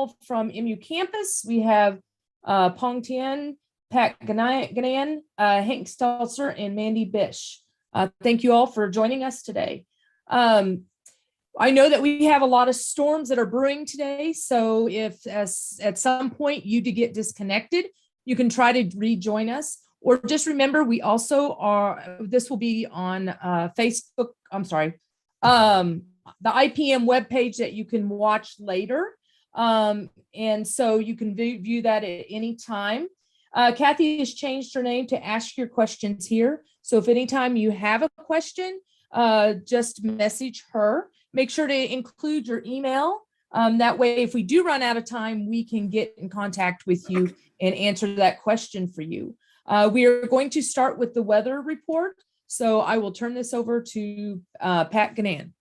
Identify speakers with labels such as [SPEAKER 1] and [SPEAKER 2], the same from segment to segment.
[SPEAKER 1] all from MU campus. We have Pong Tien, Pat Ganan, Hank Stelzer, and Mandy Bish. Thank you all for joining us today. I know that we have a lot of storms that are brewing today, so if at some point you do get disconnected, you can try to rejoin us. Or just remember, we also this will be on Facebook, the IPM webpage that you can watch later. And so you can view that at any time. Kathy has changed her name to Ask Your Questions Here. So if anytime you have a question, just message her. Make sure to include your email. That way, if we do run out of time, we can get in contact with you and answer that question for you. We are going to start with the weather report. So I will turn this over to Pat Ganan.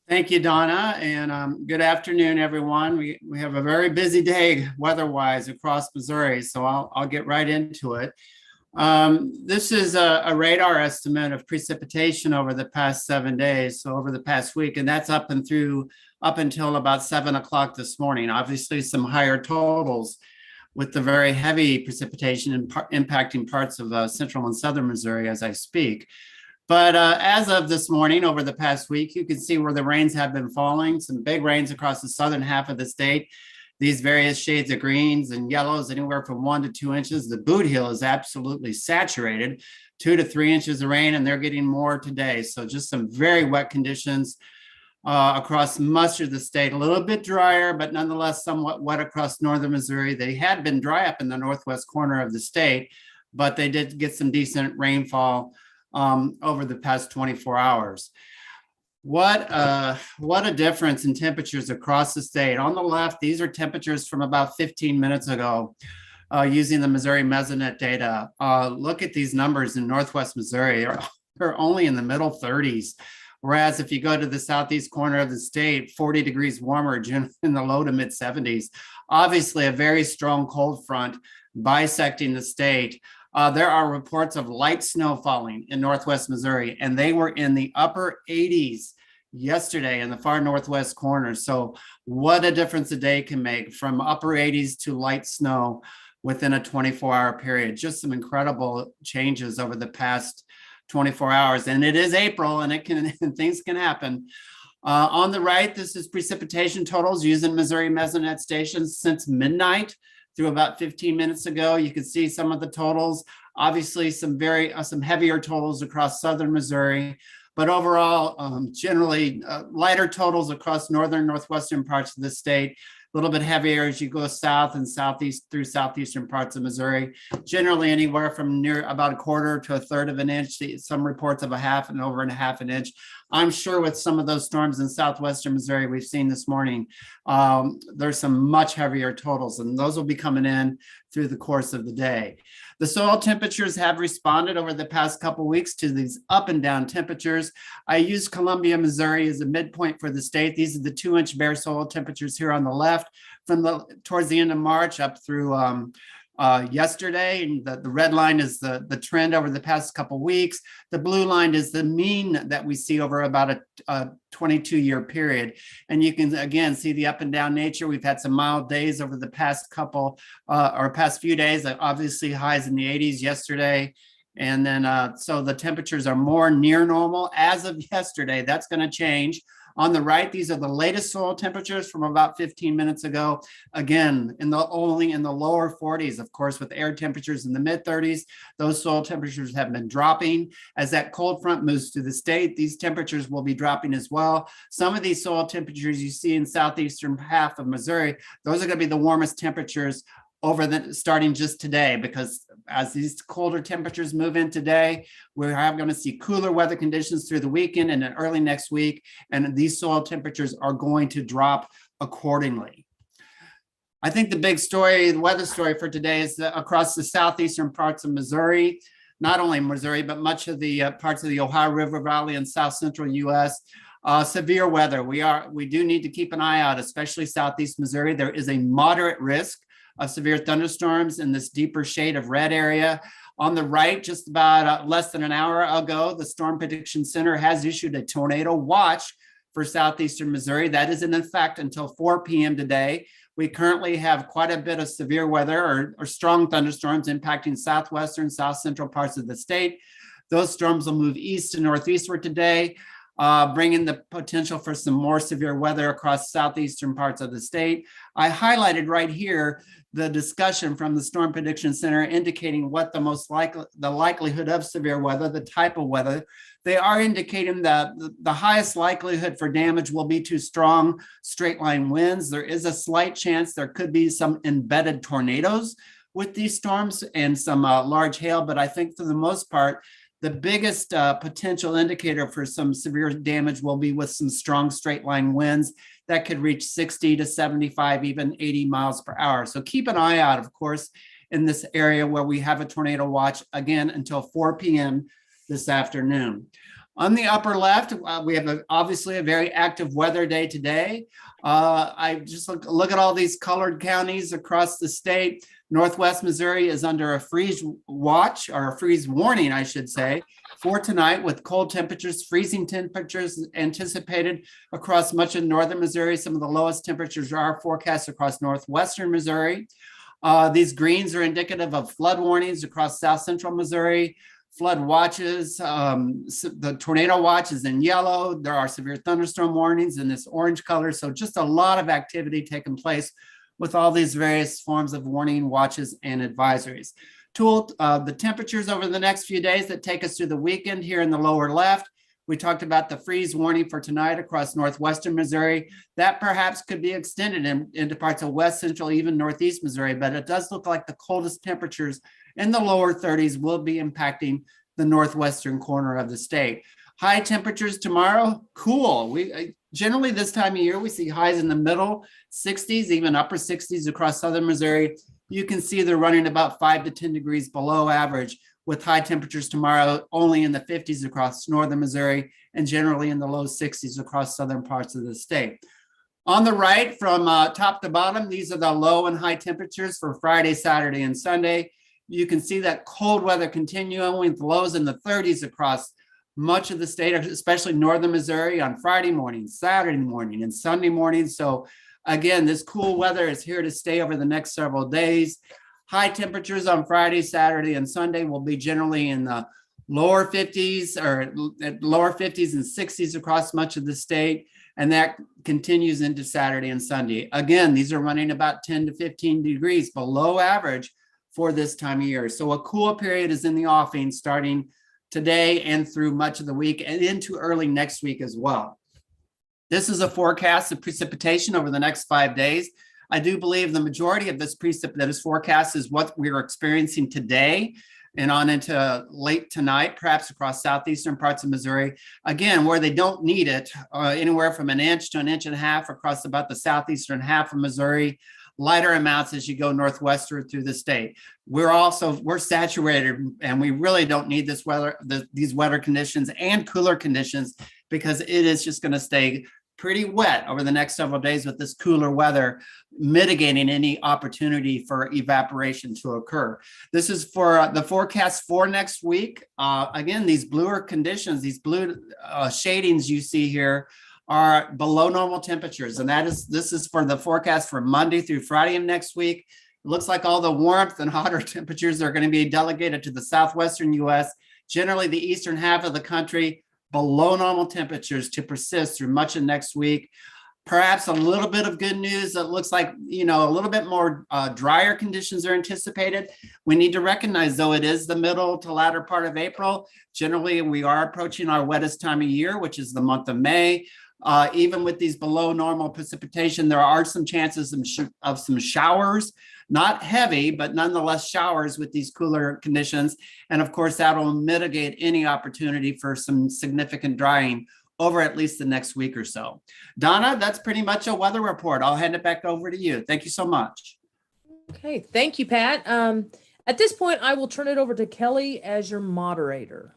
[SPEAKER 2] Thank you, Donna, and good afternoon, everyone. We have a very busy day weather-wise across Missouri, so I'll get right into it. This is a radar estimate of precipitation over the past 7 days, so over the past week, and that's up until about 7 o'clock this morning. Obviously, some higher totals with the very heavy precipitation impacting parts of central and southern Missouri as I speak. But as of this morning, over the past week, you can see where the rains have been falling, some big rains across the southern half of the state. These various shades of greens and yellows, anywhere from 1 to 2 inches. The Boot Heel is absolutely saturated, 2 to 3 inches of rain, and they're getting more today. So just some very wet conditions across much of the state. A little bit drier, but nonetheless somewhat wet across northern Missouri. They had been dry up in the northwest corner of the state, but they did get some decent rainfall over the past 24 hours. What a difference in temperatures across the state. On the left, these are temperatures from about 15 minutes ago using the Missouri Mesonet data. Look at these numbers in northwest Missouri. They're only in the middle 30s. Whereas if you go to the southeast corner of the state, 40 degrees warmer in the low to mid 70s. Obviously a very strong cold front bisecting the state. There are reports of light snow falling in northwest Missouri, and they were in the upper 80s yesterday in the far northwest corner. So what a difference a day can make from upper 80s to light snow within a 24-hour period. Just some incredible changes over the past 24 hours. And it is April, and things can happen. On the right, this is precipitation totals using Missouri Mesonet stations since midnight through about 15 minutes ago. You can see some of the totals, obviously some heavier totals across southern Missouri, but overall, generally lighter totals across northern, northwestern parts of the state, a little bit heavier as you go south and southeast through southeastern parts of Missouri, generally anywhere from near about a quarter to a third of an inch, some reports of a half and over and a half an inch. I'm sure with some of those storms in southwestern Missouri we've seen this morning, there's some much heavier totals, and those will be coming in through the course of the day. The soil temperatures have responded over the past couple of weeks to these up and down temperatures. I used Columbia, Missouri as a midpoint for the state. These are the 2-inch bare soil temperatures here on the left from towards the end of March up through yesterday. And the red line is the trend over the past couple of weeks. The blue line is the mean that we see over about a 22-year period. And you can, again, see the up and down nature. We've had some mild days over the past past few days, obviously highs in the 80s yesterday. And then, so the temperatures are more near normal as of yesterday. That's going to change. On the right, these are the latest soil temperatures from about 15 minutes ago. Again, only in the lower 40s, of course, with air temperatures in the mid 30s. Those soil temperatures have been dropping. As that cold front moves through the state, these temperatures will be dropping as well. Some of these soil temperatures you see in southeastern half of Missouri, those are going to be the warmest temperatures starting just today, because as these colder temperatures move in today, we're going to see cooler weather conditions through the weekend and early next week, and these soil temperatures are going to drop accordingly. I think the big story, the weather story for today is that across the southeastern parts of Missouri, not only Missouri, but much of the parts of the Ohio River Valley and south central U.S., severe weather. We do need to keep an eye out, especially southeast Missouri. There is a moderate risk of severe thunderstorms in this deeper shade of red area. On the right, just about less than an hour ago, the Storm Prediction Center has issued a tornado watch for southeastern Missouri. That is in effect until 4 p.m. today. We currently have quite a bit of severe weather or strong thunderstorms impacting southwestern, south central parts of the state. Those storms will move east and northeastward today, bringing the potential for some more severe weather across southeastern parts of the state. I highlighted right here the discussion from the Storm Prediction Center indicating what the likelihood of severe weather, the type of weather. They are indicating that the highest likelihood for damage will be to strong straight line winds. There is a slight chance there could be some embedded tornadoes with these storms and some large hail, but I think for the most part, the biggest potential indicator for some severe damage will be with some strong straight line winds that could reach 60 to 75, even 80 miles per hour. So keep an eye out, of course, in this area where we have a tornado watch again until 4 p.m. this afternoon. On the upper left, we have obviously a very active weather day today. I just look at all these colored counties across the state. Northwest Missouri is under a freeze watch, or a freeze warning, I should say, for tonight, with cold temperatures, freezing temperatures anticipated across much of northern Missouri. Some of the lowest temperatures are forecast across northwestern Missouri. These greens are indicative of flood warnings across south central Missouri. Flood watches, the tornado watch is in yellow. There are severe thunderstorm warnings in this orange color. So just a lot of activity taking place with all these various forms of warning, watches, and advisories. The temperatures over the next few days that take us through the weekend here in the lower left. We talked about the freeze warning for tonight across northwestern Missouri. That perhaps could be extended into parts of west central, even northeast Missouri, but it does look like the coldest temperatures in the lower 30s will be impacting the northwestern corner of the state. High temperatures tomorrow, cool. We generally this time of year, we see highs in the middle 60s, even upper 60s across southern Missouri. You can see they're running about 5 to 10 degrees below average, with high temperatures tomorrow only in the 50s across northern Missouri and generally in the low 60s across southern parts of the state. On the right, from top to bottom, these are the low and high temperatures for Friday, Saturday, and Sunday. You can see that cold weather continuing with lows in the 30s across much of the state, especially northern Missouri on Friday morning, Saturday morning, and Sunday morning. So again, this cool weather is here to stay over the next several days. High temperatures on Friday, Saturday, and Sunday will be generally in the lower 50s and 60s across much of the state. And that continues into Saturday and Sunday. Again, these are running about 10 to 15 degrees below average for this time of year. So a cool period is in the offing starting today and through much of the week and into early next week as well. This is a forecast of precipitation over the next 5 days. I do believe the majority of this precip that is forecast is what we're experiencing today and on into late tonight, perhaps across southeastern parts of Missouri. Again, where they don't need it, anywhere from an inch to an inch and a half across about the southeastern half of Missouri. Lighter amounts as you go northwestward through the state. We're saturated, and we really don't need this weather, these weather conditions and cooler conditions, because it is just going to stay pretty wet over the next several days with this cooler weather, mitigating any opportunity for evaporation to occur. This is for the forecast for next week. Again, these bluer conditions, these blue shadings you see here are below normal temperatures. And this is for the forecast for Monday through Friday of next week. It looks like all the warmth and hotter temperatures are going to be delegated to the southwestern US, generally the eastern half of the country, below normal temperatures to persist through much of next week. Perhaps a little bit of good news. It looks like, a little bit more drier conditions are anticipated. We need to recognize, though, it is the middle to latter part of April. Generally, we are approaching our wettest time of year, which is the month of May. Even with these below normal precipitation, there are some chances of some showers, not heavy, but nonetheless showers with these cooler conditions. And of course, that will mitigate any opportunity for some significant drying over at least the next week or so. Donna, that's pretty much a weather report. I'll hand it back over to you. Thank you so much.
[SPEAKER 1] Okay, thank you, Pat. At this point, I will turn it over to Kelly as your moderator.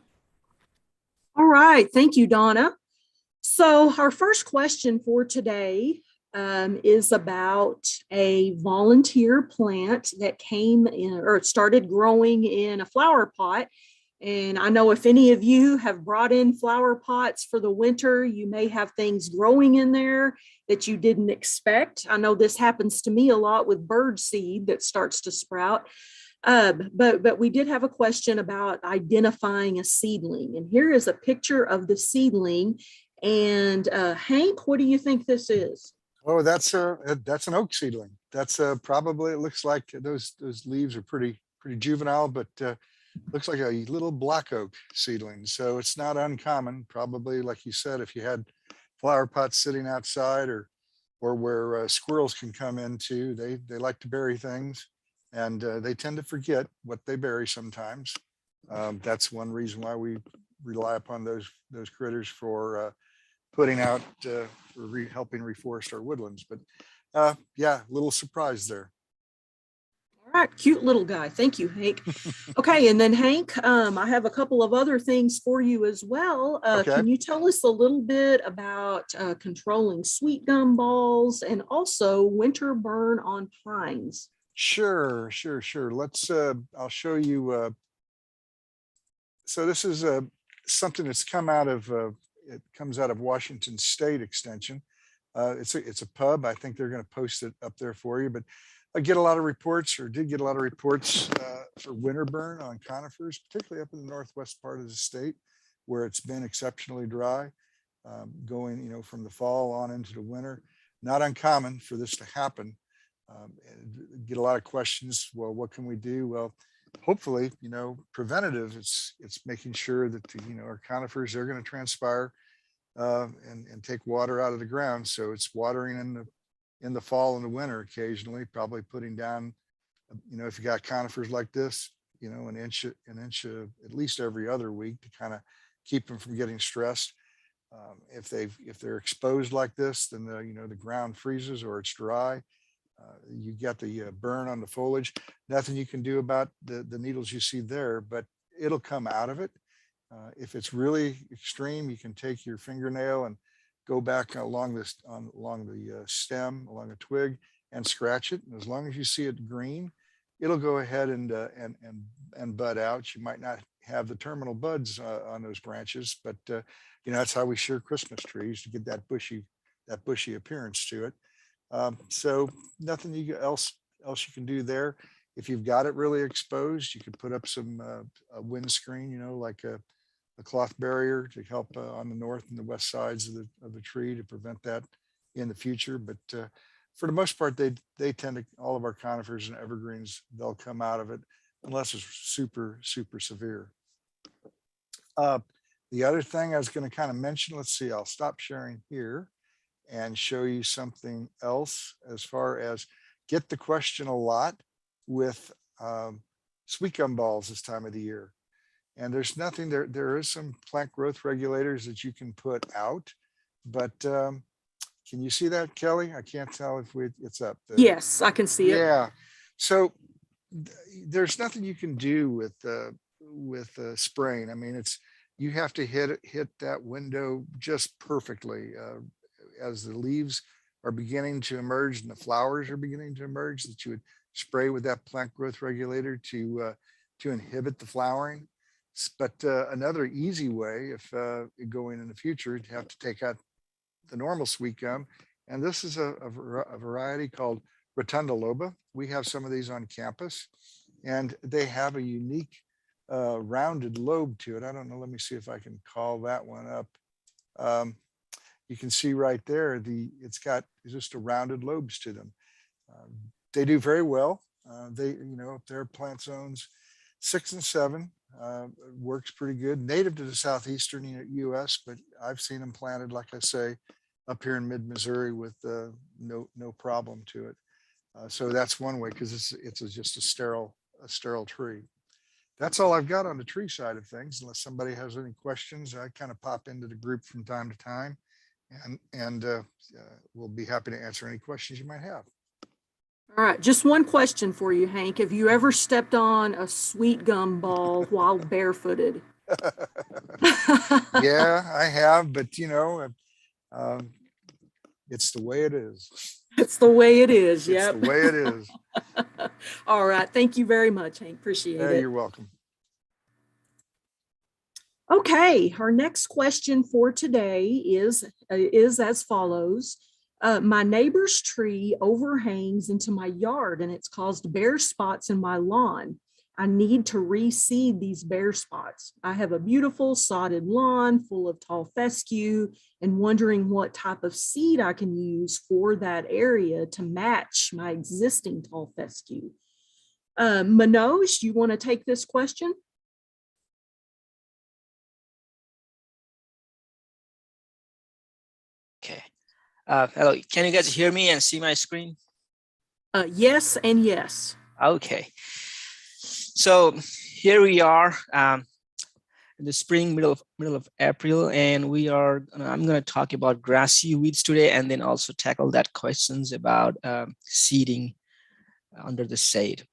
[SPEAKER 3] All right, thank you, Donna. So our first question for today is about a volunteer plant that came in or started growing in a flower pot And I know if any of you have brought in flower pots for the winter, you may have things growing in there that you didn't expect. I know this happens to me a lot with bird seed that starts to sprout. But we did have a question about identifying a seedling. And here is a picture of the seedling. And Hank, what do you think this is?
[SPEAKER 4] Oh, that's an oak seedling. That's probably, it looks like those leaves are pretty juvenile, but looks like a little black oak seedling. So it's not uncommon. Probably, like you said, if you had flower pots sitting outside or where squirrels can come into, they like to bury things, and they tend to forget what they bury sometimes. That's one reason why we rely upon those critters for putting out for helping reforest our woodlands. But yeah, little surprise there.
[SPEAKER 3] All right, cute little guy. Thank you, Hank. Okay, and then Hank, I have a couple of other things for you as well.
[SPEAKER 4] Okay.
[SPEAKER 3] Can you tell us a little bit about controlling sweet gum balls and also winter burn on pines?
[SPEAKER 4] Sure. Let's I'll show you. So this is something that's come out of it comes out of Washington State Extension. It's a pub. I think they're going to post it up there for you, but I get a lot of reports, or did get a lot of reports for winter burn on conifers, particularly up in the northwest part of the state, where it's been exceptionally dry, going from the fall on into the winter. Not uncommon for this to happen. Get a lot of questions. Well, what can we do? Well, hopefully, preventative. It's making sure that our conifers are going to transpire and take water out of the ground. So it's watering in the fall and the winter occasionally, probably putting down, if you got conifers like this, an inch at least every other week to kind of keep them from getting stressed. If they're exposed like this, then the ground freezes or it's dry. You get the burn on the foliage. Nothing you can do about the needles you see there, but it'll come out of it. If it's really extreme, you can take your fingernail and go back along the stem, along a twig, and scratch it. And as long as you see it green, it'll go ahead and bud out. You might not have the terminal buds on those branches, but that's how we shear Christmas trees, to get that bushy appearance to it. So nothing else you can do there. If you've got it really exposed, you can put up some a windscreen, like a cloth barrier to help on the north and the west sides of the tree to prevent that in the future. But for the most part, they tend to, all of our conifers and evergreens, they'll come out of it unless it's super severe. The other thing I was going to kind of mention, let's see, I'll stop sharing here and show you something else, as far as get the question a lot with sweet gum balls this time of the year. And there's nothing there. There is some plant growth regulators that you can put out, but can you see that, Kelly? I can't tell if it's up there.
[SPEAKER 3] Yes, I can see it.
[SPEAKER 4] Yeah. So there's nothing you can do with spraying. I mean, you have to hit that window just perfectly as the leaves are beginning to emerge and the flowers are beginning to emerge, that you would spray with that plant growth regulator to inhibit the flowering. But another easy way, if going in the future, you'd have to take out the normal sweet gum. And this is a variety called Rotunda loba. We have some of these on campus, and they have a unique rounded lobe to it. I don't know, let me see if I can call that one up. You can see right there, it's got just a rounded lobes to them. They do very well. If they're plant zones 6 and 7, works pretty good. Native to the southeastern U.S., but I've seen them planted, like I say, up here in mid-Missouri with no problem to it. So that's one way, because it's just a sterile tree. That's all I've got on the tree side of things. Unless somebody has any questions, I kind of pop into the group from time to time, and we'll be happy to answer any questions you might have.
[SPEAKER 3] All right, just one question for you, Hank. Have you ever stepped on a sweet gum ball while barefooted?
[SPEAKER 4] Yeah, I have, but it's the way it is.
[SPEAKER 3] It's the way it is. Yep.
[SPEAKER 4] It's the way it is.
[SPEAKER 3] All right. Thank you very much, Hank. Appreciate it.
[SPEAKER 4] You're welcome.
[SPEAKER 3] Okay, our next question for today is as follows. My neighbor's tree overhangs into my yard and it's caused bare spots in my lawn. I need to reseed these bare spots. I have a beautiful sodded lawn full of tall fescue and wondering what type of seed I can use for that area to match my existing tall fescue. Manoj, you want to take this question?
[SPEAKER 5] Okay. Hello, can you guys hear me and see my screen?
[SPEAKER 3] Yes and yes.
[SPEAKER 5] Okay. So here we are in the spring, middle of April, and I'm going to talk about grassy weeds today, and then also tackle that questions about seeding under the shade.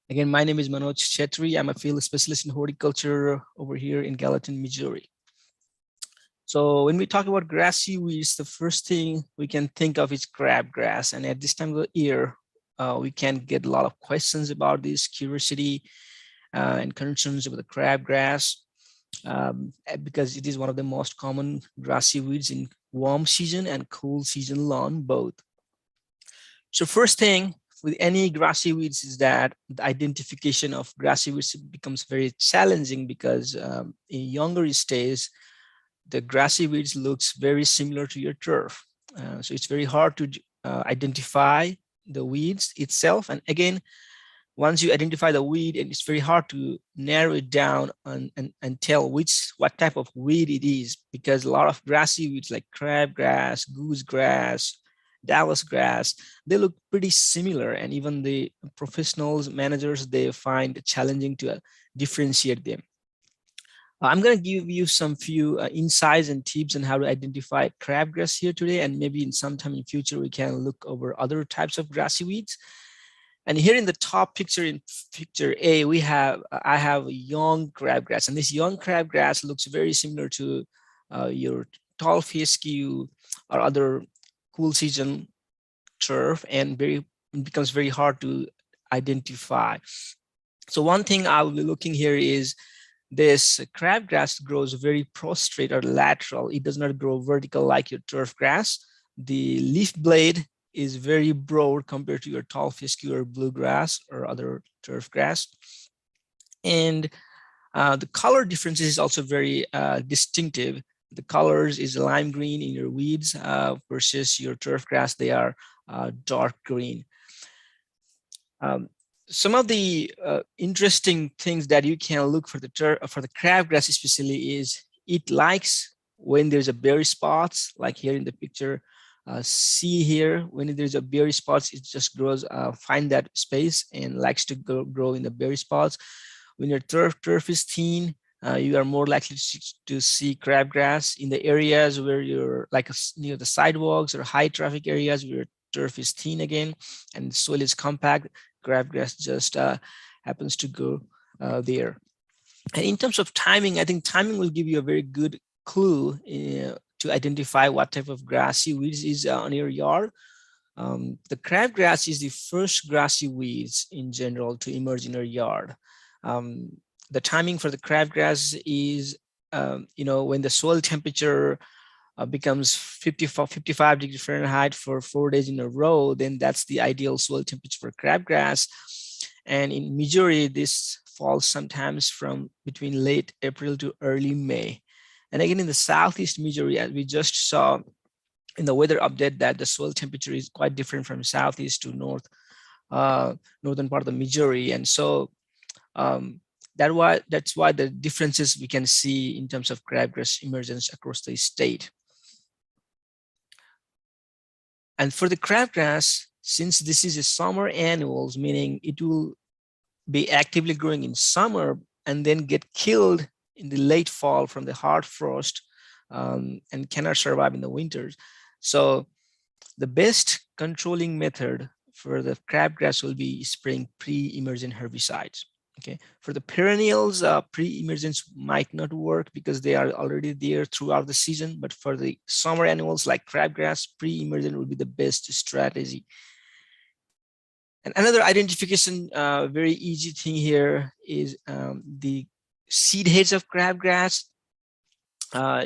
[SPEAKER 5] Again, my name is Manoj Chetri. I'm a field specialist in horticulture over here in Gallatin, Missouri. So when we talk about grassy weeds, the first thing we can think of is crabgrass. And at this time of the year, we can get a lot of questions about this, curiosity and concerns about the crabgrass, because it is one of the most common grassy weeds in warm season and cool season lawn both. So first thing with any grassy weeds is that the identification of grassy weeds becomes very challenging because in younger stage, the grassy weeds looks very similar to your turf. So it's very hard to identify the weeds itself. And again, once you identify the weed, and it's very hard to narrow it down and tell what type of weed it is, because a lot of grassy weeds like crabgrass, goosegrass, Dallas grass, they look pretty similar. And even the professionals, managers, they find it challenging to differentiate them. I'm going to give you some few insights and tips on how to identify crabgrass here today, and maybe in some time in future we can look over other types of grassy weeds. And here in the top picture, in picture A, I have a young crabgrass, and this young crabgrass looks very similar to your tall fescue or other cool season turf, and it becomes very hard to identify. So one thing I will be looking here is this crabgrass grows very prostrate or lateral. It does not grow vertical like your turf grass. The leaf blade is very broad compared to your tall fescue or bluegrass or other turf grass. And the color difference is also very distinctive. The colors is lime green in your weeds versus your turf grass, they are dark green. Some of the interesting things that you can look for the crabgrass especially is it likes when there's a berry spots, like here in the picture. See here, when there's a berry spots, it just grows, find that space and likes to grow in the berry spots. When your turf is thin, you are more likely to see crabgrass in the areas where you're like near the sidewalks or high traffic areas where turf is thin again and the soil is compact. Crabgrass just happens to go there. And in terms of timing, I think timing will give you a very good clue to identify what type of grassy weeds is on your yard. The crabgrass is the first grassy weeds in general to emerge in your yard. The timing for the crabgrass is, when the soil temperature becomes 55 degrees Fahrenheit for 4 days in a row, then that's the ideal soil temperature for crabgrass. And in Missouri, this falls sometimes from between late April to early May. And again, in the southeast Missouri, as we just saw in the weather update, that the soil temperature is quite different from southeast to northern part of the Missouri. And so that's why the differences we can see in terms of crabgrass emergence across the state. And for the crabgrass, since this is a summer annuals, meaning it will be actively growing in summer and then get killed in the late fall from the hard frost, and cannot survive in the winters. So the best controlling method for the crabgrass will be spraying pre-emergent herbicides. Okay, for the perennials, pre-emergence might not work because they are already there throughout the season. But for the summer annuals like crabgrass, pre-emergent will be the best strategy. And another identification, very easy thing here is the seed heads of crabgrass.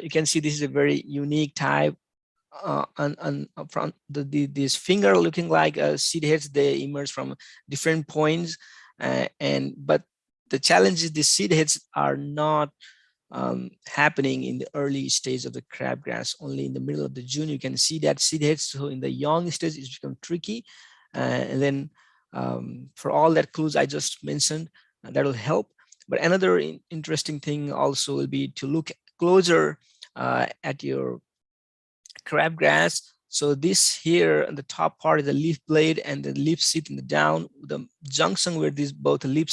[SPEAKER 5] You can see this is a very unique type. On front, this finger looking like seed heads, they emerge from different points, but the challenge is the seed heads are not happening in the early stage of the crabgrass. Only in the middle of the June you can see that seed heads. So in the young stage it's become tricky, and then for all that clues I just mentioned, that will help. But another interesting thing also will be to look closer at your crabgrass. So this here on the top part is the leaf blade, and the leaf sheath in the down, the junction where these both leaf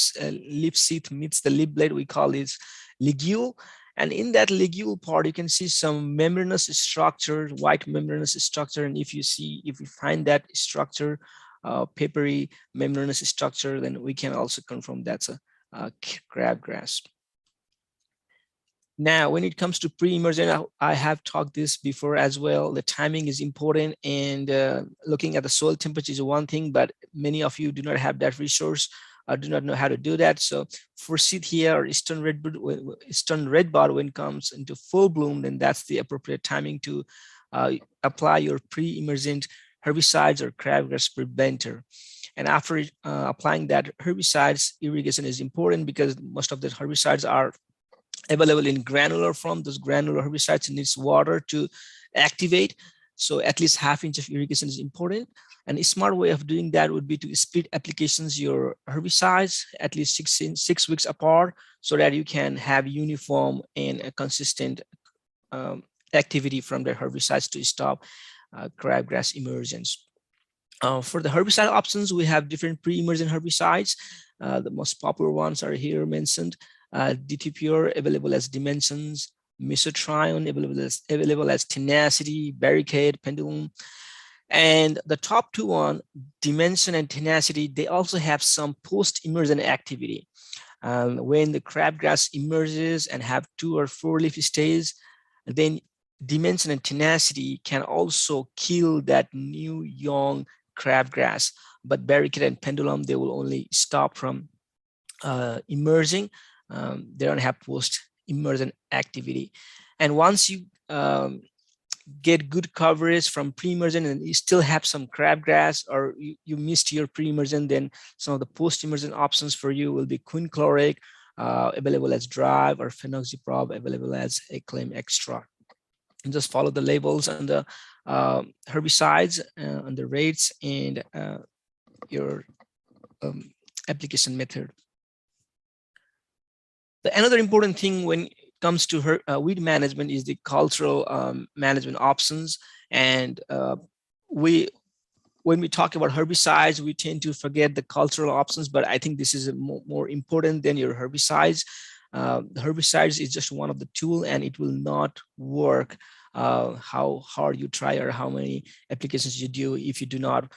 [SPEAKER 5] sheath meets the leaf blade, we call this ligule. And in that ligule part, you can see some membranous structure, white membranous structure. And if you find that structure, papery membranous structure, then we can also confirm that's a crabgrass. Now, when it comes to pre-emergent, I have talked this before as well. The timing is important, and looking at the soil temperature is one thing, but many of you do not have that resource or do not know how to do that. So for seed here or eastern redbud, when it comes into full bloom, then that's the appropriate timing to apply your pre-emergent herbicides or crabgrass preventer. And after applying that herbicides, irrigation is important because most of the herbicides are available in granular form. Those granular herbicides needs water to activate. So at least ½ inch of irrigation is important. And a smart way of doing that would be to split applications your herbicides at least 6 weeks apart, so that you can have uniform and a consistent activity from the herbicides to stop crabgrass emergence. For the herbicide options, we have different pre-emergent herbicides. The most popular ones are here mentioned. DT-Pure available as Dimensions, Mesotrione available as Tenacity, Barricade, Pendulum. And the top two on Dimension and Tenacity, they also have some post-emergent activity. When the crabgrass emerges and have 2 or 4 leaf stages, then Dimension and Tenacity can also kill that new young crabgrass. But Barricade and Pendulum, they will only stop from emerging. They don't have post-emergent activity. And once you get good coverage from pre-emergent and you still have some crabgrass, or you missed your pre-emergent, then some of the post-emergent options for you will be quinchloric, available as Drive, or phenoxyprop available as Acclaim Extra. And just follow the labels on the herbicides, on the rates, and your application method. Another important thing when it comes to weed management is the cultural management options. And when we talk about herbicides, we tend to forget the cultural options, but I think this is more important than your herbicides. The herbicides is just one of the tools, and it will not work how hard you try or how many applications you do if you do not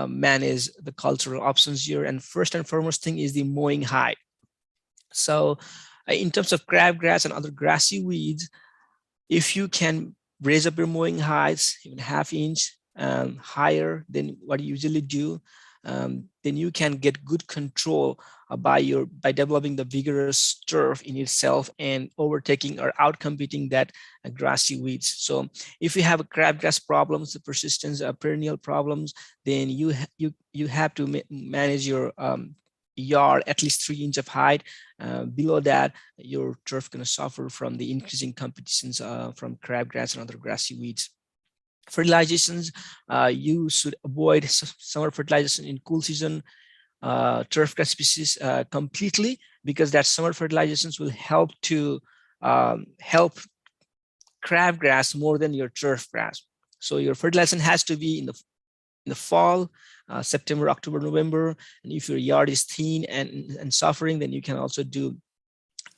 [SPEAKER 5] manage the cultural options here. And first and foremost thing is the mowing height. So in terms of crabgrass and other grassy weeds, if you can raise up your mowing heights even ½ inch higher than what you usually do, then you can get good control by developing the vigorous turf in itself and overtaking or outcompeting that grassy weeds. So if you have a crabgrass problems, the persistence of perennial problems, then you have to manage your yard at least 3 inches of height. Below that, your turf going to suffer from the increasing competitions from crabgrass and other grassy weeds. Fertilizations, you should avoid summer fertilization in cool season turf grass species completely, because that summer fertilizations will help to help crabgrass more than your turf grass. So your fertilization has to be in the fall, September, October, November. And if your yard is thin and suffering, then you can also do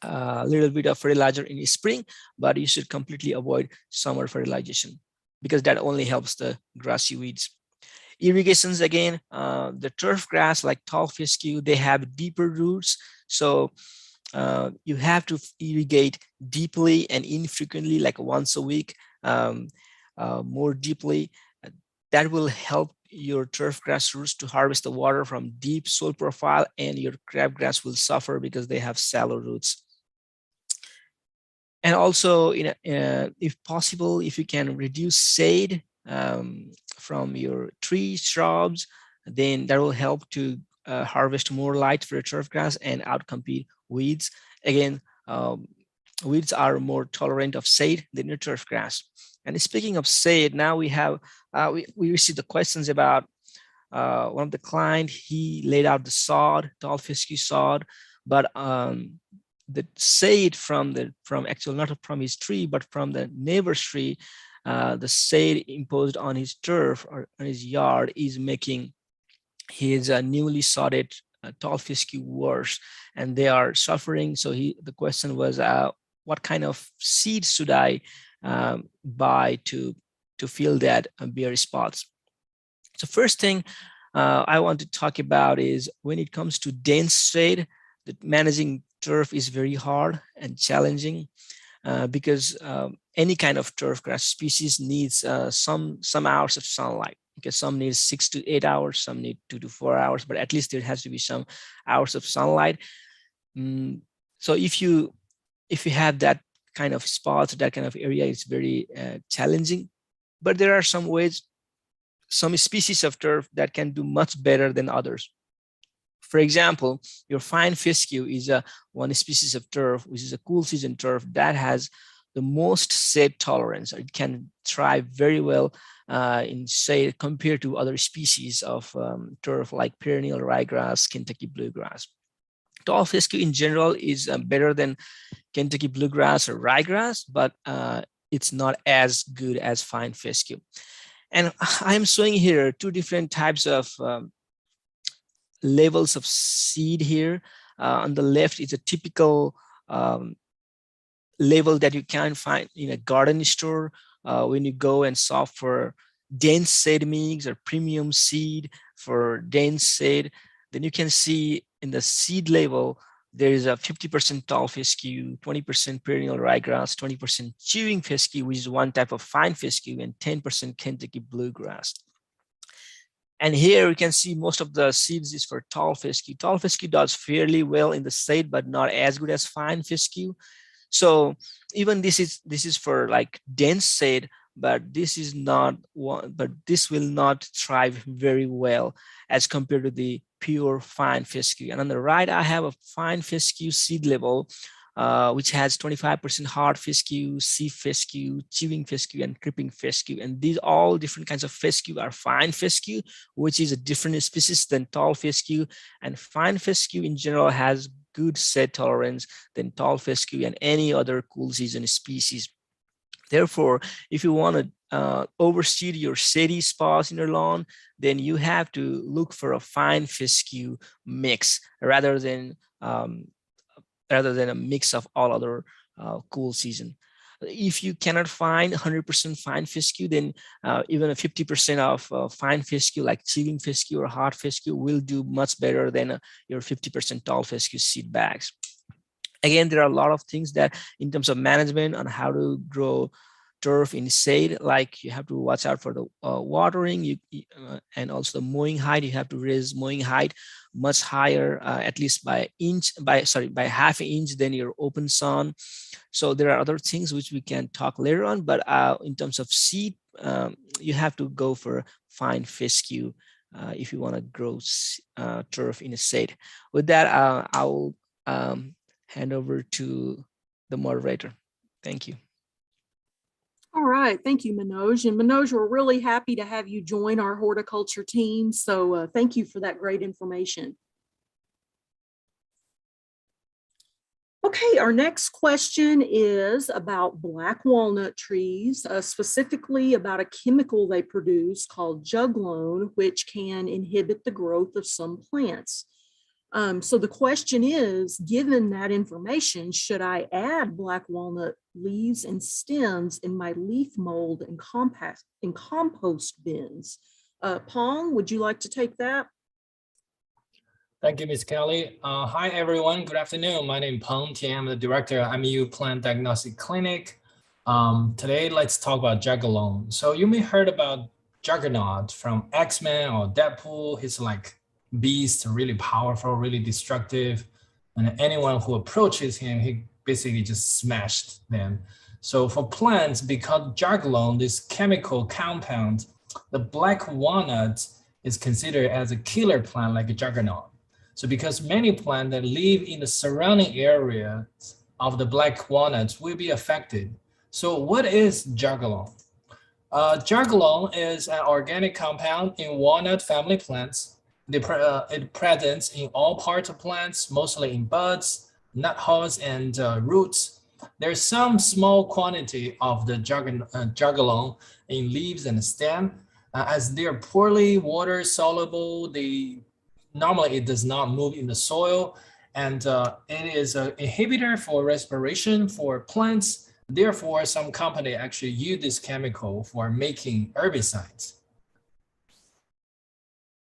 [SPEAKER 5] a little bit of fertilizer in the spring, but you should completely avoid summer fertilization, because that only helps the grassy weeds. Irrigations, again, the turf grass like tall fescue, they have deeper roots. So you have to irrigate deeply and infrequently, like once a week, more deeply. That will help your turf grass roots to harvest the water from deep soil profile, and your crabgrass will suffer because they have shallow roots. And also, if possible, if you can reduce shade from your trees, shrubs, then that will help to harvest more light for your turf grass and outcompete weeds. Again, weeds are more tolerant of shade than your turf grass. And speaking of shade, now we have we received the questions about one of the client. He laid out the sod, tall fescue sod, but the shade from actually not from his tree, but from the neighbor's tree, the shade imposed on his turf or on his yard is making his newly sodded tall fescue worse, and they are suffering. So the question was, what kind of seeds should I buy to fill that bare spots? So first thing I want to talk about is when it comes to dense shade, that managing turf is very hard and challenging because any kind of turf grass species needs some hours of sunlight. Because some need 6 to 8 hours, some need 2 to 4 hours, but at least there has to be some hours of sunlight. So if you have that kind of spots, that kind of area, it's very challenging. But there are some ways, some species of turf that can do much better than others. For example, your fine fescue is one species of turf, which is a cool season turf that has the most shade tolerance. It can thrive very well in shade compared to other species of turf like perennial ryegrass, Kentucky bluegrass. Tall fescue in general is better than Kentucky bluegrass or ryegrass, but it's not as good as fine fescue. And I'm showing here two different types of levels of seed here. On the left is a typical level that you can find in a garden store when you go and shop for dense seed mix or premium seed for dense seed. Then you can see in the seed level there is a 50% tall fescue, 20% perennial ryegrass, 20% chewing fescue, which is one type of fine fescue, and 10% Kentucky bluegrass. And here you can see most of the seeds is for tall fescue. Tall fescue does fairly well in the shade, but not as good as fine fescue. So even this is for like dense shade, but this is not one, but this will not thrive very well as compared to the pure fine fescue. And on the right, I have a fine fescue seed level, which has 25% hard fescue, sea fescue, chewing fescue, and creeping fescue. And these all different kinds of fescue are fine fescue, which is a different species than tall fescue. And fine fescue in general has good shade tolerance than tall fescue and any other cool season species. Therefore, if you want to overseed your shady spots in your lawn, then you have to look for a fine fescue mix rather than a mix of all other cool season. If you cannot find 100% fine fescue, then even a 50% of fine fescue like chewing fescue or hard fescue will do much better than your 50% tall fescue seed bags. Again, there are a lot of things that in terms of management on how to grow turf in shade, like you have to watch out for the watering and also the mowing height. You have to raise mowing height much higher, at least by half an inch than your open sun. So there are other things which we can talk later on, but in terms of seed, you have to go for fine fescue if you want to grow turf in a shade. With that, I will hand over to the moderator. Thank you.
[SPEAKER 3] All right, thank you, Manoj. And Manoj, we're really happy to have you join our horticulture team. So thank you for that great information. Okay, our next question is about black walnut trees, specifically about a chemical they produce called juglone, which can inhibit the growth of some plants. So the question is, given that information, should I add black walnut leaves and stems in my leaf mold and compost bins? Pong, would you like to take that?
[SPEAKER 6] Thank you, Ms. Kelly. Hi, everyone. Good afternoon. My name is Peng Tian. I'm the director of IMU Plant Diagnostic Clinic. Today, let's talk about juglone. So you may heard about Juggernaut from X-Men or Deadpool. He's like beast, really powerful, really destructive. And anyone who approaches him, he basically just smashed them. So for plants, because juglone, this chemical compound, the black walnut is considered as a killer plant like a juggernaut. So because many plants that live in the surrounding area of the black walnuts will be affected. So what is juglone? Juglone is an organic compound in walnut family plants. It presents in all parts of plants, mostly in buds, nut hulls, and roots. There's some small quantity of the juglone in leaves and stem. As they are poorly water soluble, normally it does not move in the soil, and it is an inhibitor for respiration for plants. Therefore, some company actually use this chemical for making herbicides.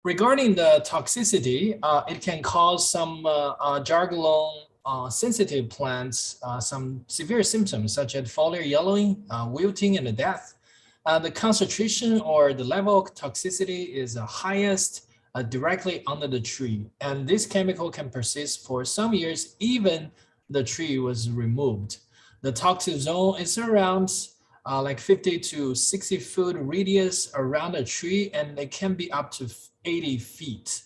[SPEAKER 6] Regarding the toxicity, it can cause some juglone sensitive plants some severe symptoms such as foliar yellowing, wilting, and death. The concentration or the level of toxicity is highest directly under the tree, and this chemical can persist for some years even the tree was removed. The toxic zone is around like 50 to 60 foot radius around a tree, and it can be up to 80 feet.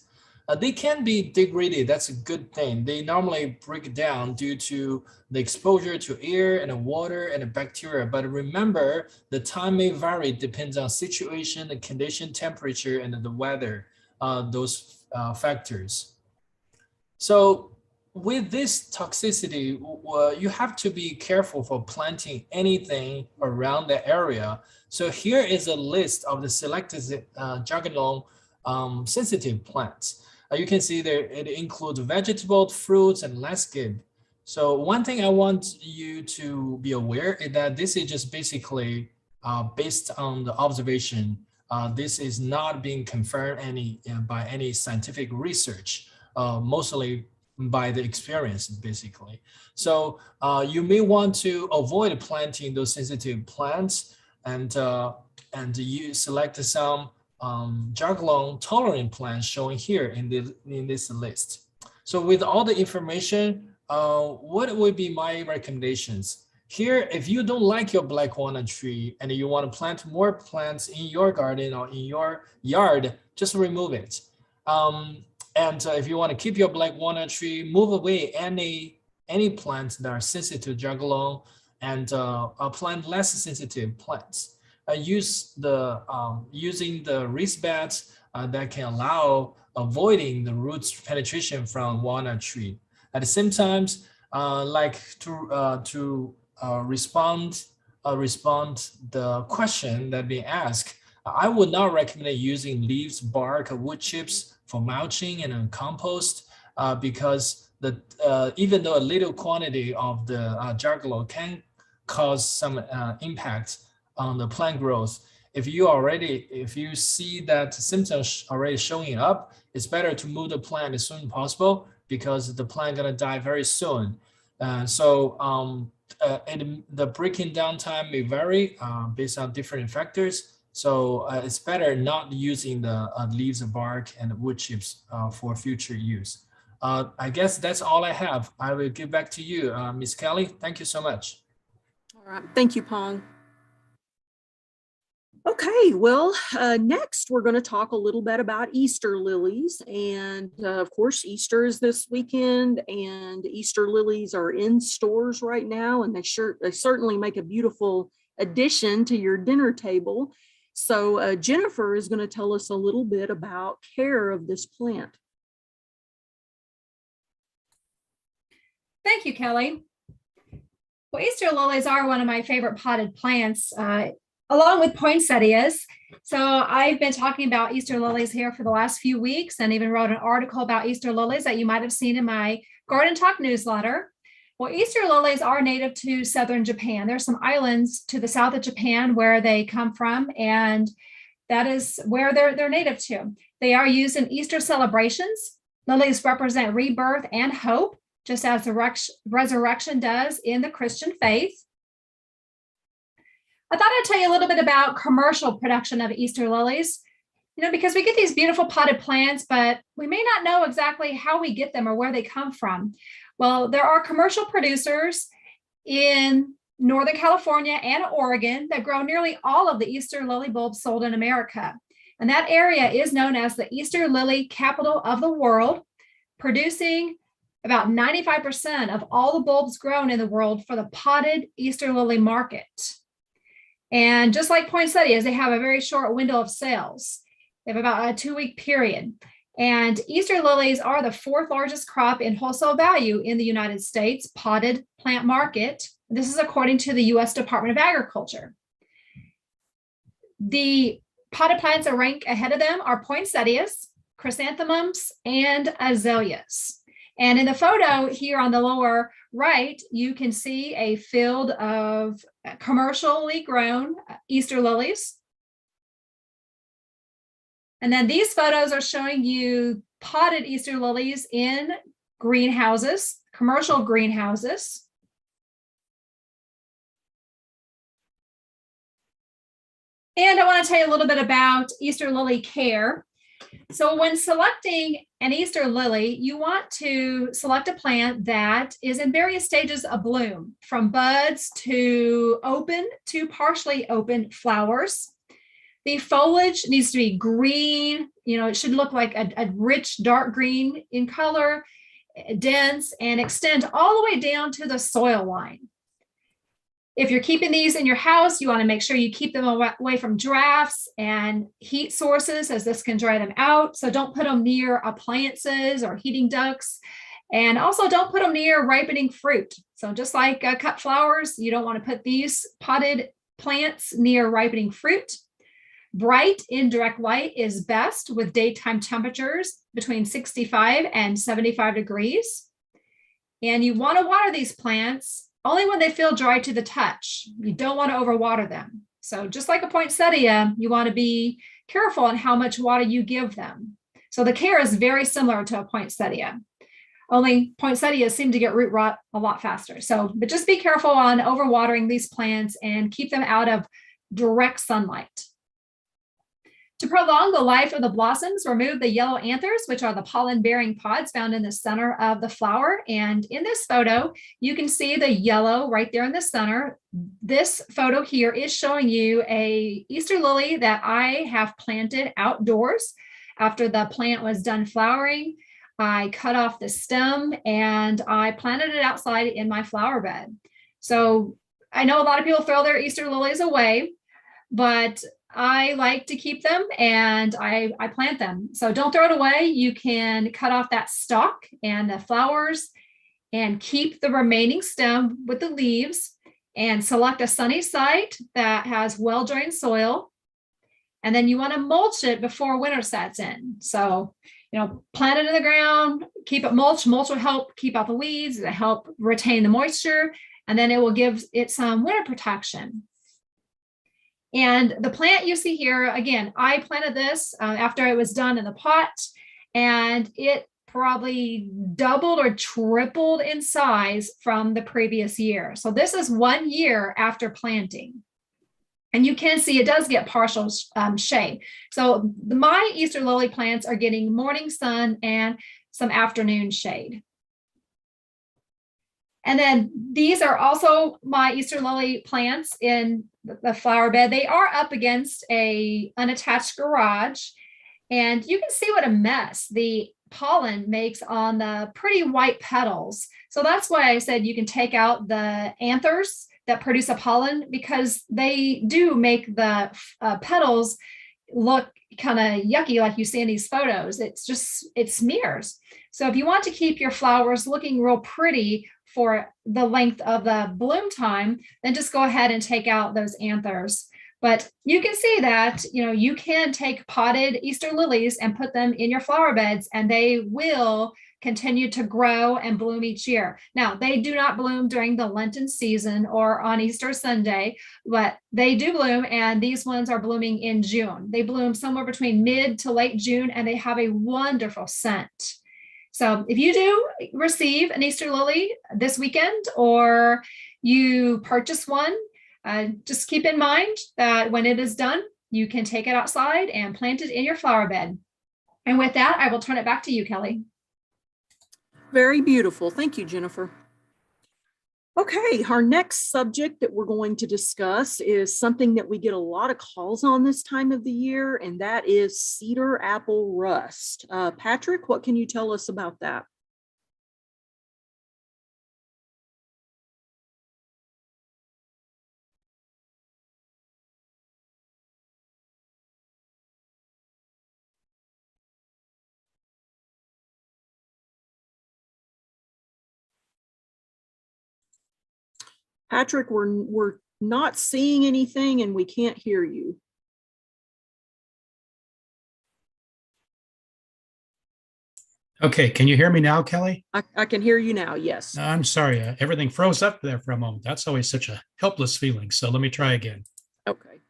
[SPEAKER 6] They can be degraded. That's a good thing. They normally break down due to the exposure to air and water and bacteria. But remember, the time may vary, depends on situation, the condition, temperature, and the weather, those factors. So with this toxicity, you have to be careful for planting anything around the area. So here is a list of the selected juglone sensitive plants. You can see there it includes vegetable, fruits, and landscape. So one thing I want you to be aware is that this is just basically based on the observation. This is not being confirmed by any scientific research, mostly by the experience, basically. So you may want to avoid planting those sensitive plants, and you select some juglone tolerant plants shown here in this list. So with all the information, what would be my recommendations? Here, if you don't like your black walnut tree and you want to plant more plants in your garden or in your yard, just remove it. And if you want to keep your black walnut tree, move away any plants that are sensitive to juglone, and plant less sensitive plants. Using the raised beds that can allow avoiding the roots penetration from walnut tree. At the same time, respond the question that being asked, I would not recommend using leaves, bark, or wood chips for mulching and compost because even though a little quantity of the juglone can cause some impact on the plant growth, if you see that symptoms already showing up, it's better to move the plant as soon as possible because the plant gonna die very soon. The breaking down time may vary based on different factors. So it's better not using the leaves, bark, and wood chips for future use. I guess that's all I have. I will give back to you, Ms. Kelly. Thank you so much.
[SPEAKER 3] All right, thank you, Pong. Okay, well, next we're going to talk a little bit about Easter lilies. And of course, Easter is this weekend, and Easter lilies are in stores right now, and they certainly make a beautiful addition to your dinner table. So Jennifer is going to tell us a little bit about care of this plant.
[SPEAKER 7] Thank you, Kelly. Well, Easter lilies are one of my favorite potted plants, along with poinsettias. So I've been talking about Easter lilies here for the last few weeks, and even wrote an article about Easter lilies that you might have seen in my Garden Talk newsletter. Well, Easter lilies are native to southern Japan. There's some islands to the south of Japan where they come from, and that is where they're native to. They are used in Easter celebrations. Lilies represent rebirth and hope, just as the resurrection does in the Christian faith. I thought I'd tell you a little bit about commercial production of Easter lilies, because we get these beautiful potted plants, but we may not know exactly how we get them or where they come from. Well, there are commercial producers, in Northern California and Oregon that grow nearly all of the Easter lily bulbs sold in America. And that area is known as the Easter lily capital of the world, producing about 95% of all the bulbs grown in the world for the potted Easter lily market. And just like poinsettias, they have a very short window of sales. They have about a 2-week period. And Easter lilies are the 4th largest crop in wholesale value in the United States potted plant market. This is according to the U.S. Department of Agriculture. The potted plants that rank ahead of them are poinsettias, chrysanthemums, and azaleas. And in the photo here on the lower right, you can see a field of commercially grown Easter lilies. And then these photos are showing you potted Easter lilies in greenhouses, commercial greenhouses. And I want to tell you a little bit about Easter lily care. So when selecting an Easter lily, you want to select a plant that is in various stages of bloom, from buds to open to partially open flowers. The foliage needs to be green. It should look like a rich dark green in color, dense, and extend all the way down to the soil line. If you're keeping these in your house, you want to make sure you keep them away from drafts and heat sources, as this can dry them out. So don't put them near appliances or heating ducts. And also don't put them near ripening fruit. So just like cut flowers, you don't want to put these potted plants near ripening fruit. Bright indirect light is best with daytime temperatures between 65 and 75 degrees. And you want to water these plants only when they feel dry to the touch. You don't want to overwater them. So just like a poinsettia, you want to be careful on how much water you give them. So the care is very similar to a poinsettia. Only poinsettias seem to get root rot a lot faster. But just be careful on overwatering these plants and keep them out of direct sunlight. To prolong the life of the blossoms, remove the yellow anthers, which are the pollen-bearing pods found in the center of the flower. And in this photo, you can see the yellow right there in the center. This photo here is showing you an Easter lily that I have planted outdoors. After the plant was done flowering, I cut off the stem and I planted it outside in my flower bed. So I know a lot of people throw their Easter lilies away, but I like to keep them and I plant them. So don't throw it away. You can cut off that stalk and the flowers and keep the remaining stem with the leaves and select a sunny site that has well-drained soil. And then you want to mulch it before winter sets in. So, plant it in the ground, keep it mulched. Mulch will help keep out the weeds, it'll help retain the moisture, and then it will give it some winter protection. And the plant you see here, again, I planted this after it was done in the pot, and it probably doubled or tripled in size from the previous year. So this is 1 year after planting. And you can see it does get partial shade. So my Easter lily plants are getting morning sun and some afternoon shade. And then these are also my Easter lily plants in the flower bed. They are up against a unattached garage, and you can see what a mess the pollen makes on the pretty white petals. So that's why I said you can take out the anthers that produce a pollen, because they do make the petals look kind of yucky like you see in these photos. It smears. So if you want to keep your flowers looking real pretty for the length of the bloom time, then just go ahead and take out those anthers. But you can see that, you can take potted Easter lilies and put them in your flower beds, and they will continue to grow and bloom each year. Now, they do not bloom during the Lenten season or on Easter Sunday, but they do bloom, and these ones are blooming in June. They bloom somewhere between mid to late June, and they have a wonderful scent. So if you do receive an Easter lily this weekend, or you purchase one, just keep in mind that when it is done, you can take it outside and plant it in your flower bed. And with that, I will turn it back to you, Kelly.
[SPEAKER 3] Very beautiful. Thank you, Jennifer. Okay, our next subject that we're going to discuss is something that we get a lot of calls on this time of the year, and that is cedar apple rust. Patrick, what can you tell us about that? Patrick, we're not seeing anything and we can't hear you.
[SPEAKER 8] Okay, can you hear me now, Kelly?
[SPEAKER 3] I can hear you now, yes.
[SPEAKER 8] I'm sorry, everything froze up there for a moment. That's always such a helpless feeling. So let me try again.
[SPEAKER 3] Okay.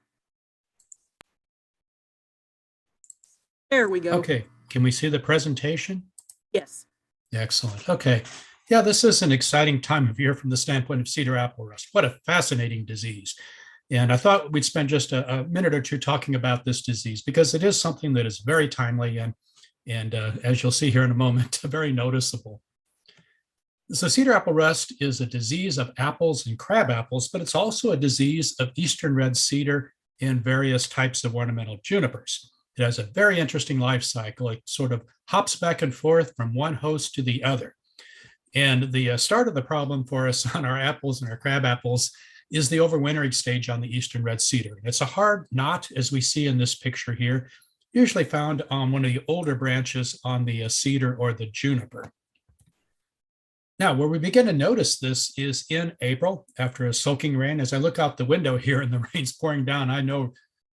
[SPEAKER 3] There we go.
[SPEAKER 8] Okay, can we see the presentation?
[SPEAKER 3] Yes.
[SPEAKER 8] Excellent. Okay. Yeah, this is an exciting time of year from the standpoint of cedar apple rust. What a fascinating disease. And I thought we'd spend just a minute or two talking about this disease because it is something that is very timely and as you'll see here in a moment, very noticeable. So cedar apple rust is a disease of apples and crab apples, but it's also a disease of eastern red cedar and various types of ornamental junipers. It has a very interesting life cycle. It sort of hops back and forth from one host to the other. And the start of the problem for us on our apples and our crab apples is the overwintering stage on the eastern red cedar. It's a hard knot, as we see in this picture here, usually found on one of the older branches on the cedar or the juniper. Now, where we begin to notice this is in April after a soaking rain. As I look out the window here and the rain's pouring down, I know